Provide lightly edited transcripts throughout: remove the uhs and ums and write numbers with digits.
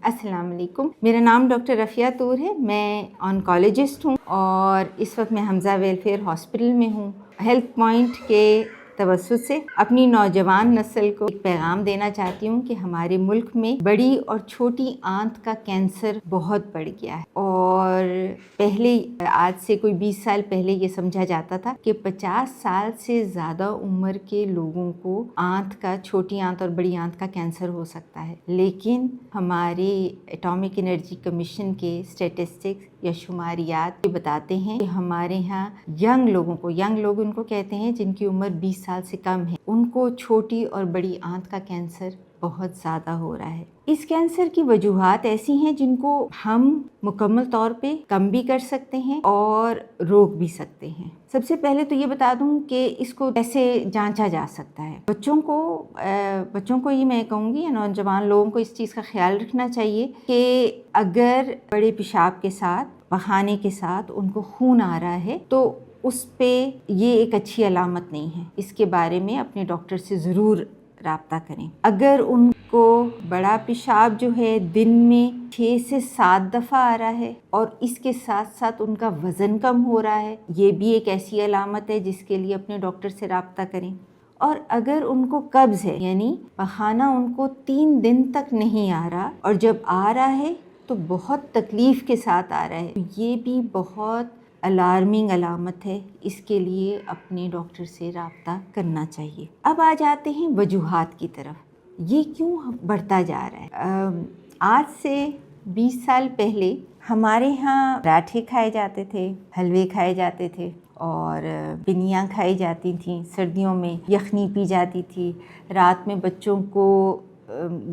السلام علیکم، میرا نام ڈاکٹر رفیہ طور ہے، میں آنکالوجسٹ ہوں اور اس وقت میں حمزہ ویلفیئر ہاسپٹل میں ہوں۔ ہیلتھ پوائنٹ کے توسط سے اپنی نوجوان نسل کو ایک پیغام دینا چاہتی ہوں کہ ہمارے ملک میں بڑی اور چھوٹی آنت کا کینسر بہت بڑھ گیا ہے، اور پہلے آج سے کوئی 20 سال پہلے یہ سمجھا جاتا تھا کہ 50 سال سے زیادہ عمر کے لوگوں کو آنت کا، چھوٹی آنت اور بڑی آنت کا کینسر ہو سکتا ہے، لیکن ہمارے اٹامک انرجی کمیشن کے اسٹیٹسٹکس یا شماریات یہ بتاتے ہیں کہ ہمارے ہاں ینگ لوگ ان کو کہتے ہیں جن کی عمر 20 سال سے کم ہے، ان کو چھوٹی اور بڑی آنت کا کینسر بہت زیادہ ہو رہا ہے۔ اس کینسر کی وجوہات ایسی ہیں جن کو ہم مکمل طور پہ کم بھی کر سکتے ہیں اور روک بھی سکتے ہیں۔ سب سے پہلے تو یہ بتا دوں کہ اس کو کیسے جانچا جا سکتا ہے۔ بچوں کو یہ میں کہوں گی، یا نوجوان لوگوں کو اس چیز کا خیال رکھنا چاہیے کہ اگر بڑے پیشاب کے ساتھ، پخانے کے ساتھ ان کو خون آ رہا ہے تو اس پہ یہ ایک اچھی علامت نہیں ہے۔ اس کے بارے میں اپنے ڈاکٹر سے ضرور رابطہ کریں۔ اگر ان کو بڑا پیشاب جو ہے دن میں 6 سے 7 دفعہ آ رہا ہے اور اس کے ساتھ ساتھ ان کا وزن کم ہو رہا ہے، یہ بھی ایک ایسی علامت ہے جس کے لیے اپنے ڈاکٹر سے رابطہ کریں۔ اور اگر ان کو قبض ہے، یعنی پخانہ ان کو 3 دن تک نہیں آ رہا اور جب آ رہا ہے تو بہت تکلیف کے ساتھ آ رہا ہے، یہ بھی بہت الارمنگ علامت ہے۔ اس کے لیے اپنے ڈاکٹر سے رابطہ کرنا چاہیے۔ اب آ جاتے ہیں وجوہات کی طرف، یہ کیوں بڑھتا جا رہا ہے۔ آج سے 20 سال پہلے ہمارے ہاں پراٹھے کھائے جاتے تھے، حلوے کھائے جاتے تھے اور پنیاں کھائی جاتی تھیں، سردیوں میں یخنی پی جاتی تھی، رات میں بچوں کو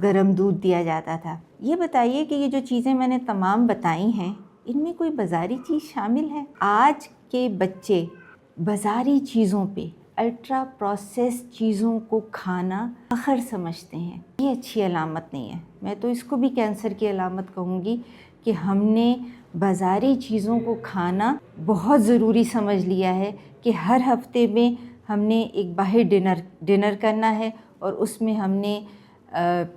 گرم دودھ دیا جاتا تھا۔ یہ بتائیے کہ یہ جو چیزیں میں نے تمام بتائی ہیں، ان میں کوئی بازاری چیز شامل ہے؟ آج کے بچے بازاری چیزوں پہ، الٹرا پروسیس چیزوں کو کھانا فخر سمجھتے ہیں۔ یہ اچھی علامت نہیں ہے۔ میں تو اس کو بھی کینسر کی علامت کہوں گی کہ ہم نے بازاری چیزوں کو کھانا بہت ضروری سمجھ لیا ہے کہ ہر ہفتے میں ہم نے ایک باہر ڈنر کرنا ہے اور اس میں ہم نے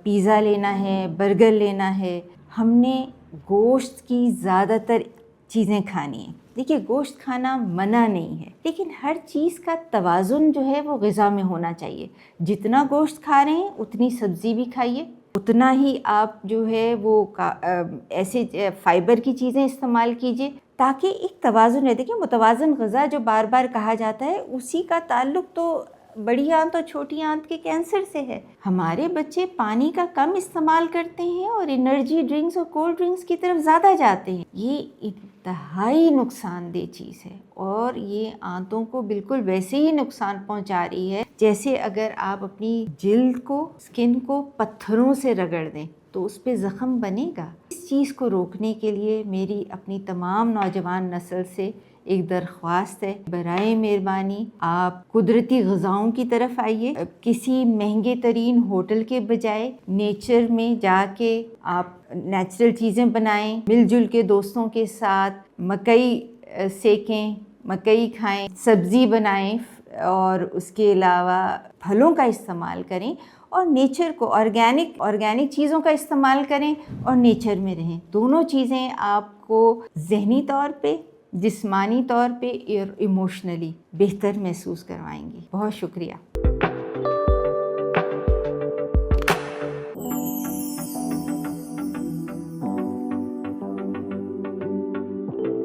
پیزا لینا ہے، برگر لینا ہے۔ ہم نے گوشت کی زیادہ تر چیزیں کھانی ہیں۔ دیکھیے، گوشت کھانا منع نہیں ہے، لیکن ہر چیز کا توازن جو ہے وہ غذا میں ہونا چاہیے۔ جتنا گوشت کھا رہے ہیں اتنی سبزی بھی کھائیے، اتنا ہی آپ جو ہے وہ ایسے فائبر کی چیزیں استعمال کیجیے تاکہ ایک توازن رہے۔ دیکھیے، متوازن غذا جو بار بار کہا جاتا ہے، اسی کا تعلق تو بڑی آنت اور چھوٹی آنت کے کینسر سے ہے۔ ہمارے بچے پانی کا کم استعمال کرتے ہیں اور انرجی ڈرنکس اور کولڈ ڈرنکس کی طرف زیادہ جاتے ہیں۔ یہ انتہائی نقصان دہ چیز ہے اور یہ آنتوں کو بالکل ویسے ہی نقصان پہنچا رہی ہے جیسے اگر آپ اپنی جلد کو، اسکن کو پتھروں سے رگڑ دیں تو اس پہ زخم بنے گا۔ اس چیز کو روکنے کے لیے میری اپنی تمام نوجوان نسل سے ایک درخواست ہے، برائے مہربانی آپ قدرتی غذاؤں کی طرف آئیے۔ کسی مہنگے ترین ہوٹل کے بجائے نیچر میں جا کے آپ نیچرل چیزیں بنائیں، مل جل کے دوستوں کے ساتھ مکئی سیکیں، مکئی کھائیں، سبزی بنائیں اور اس کے علاوہ پھلوں کا استعمال کریں اور نیچر کو، آرگینک چیزوں کا استعمال کریں اور نیچر میں رہیں۔ دونوں چیزیں آپ کو ذہنی طور پہ، جسمانی طور پہ اور ایموشنلی بہتر محسوس کروائیں گی۔ بہت شکریہ۔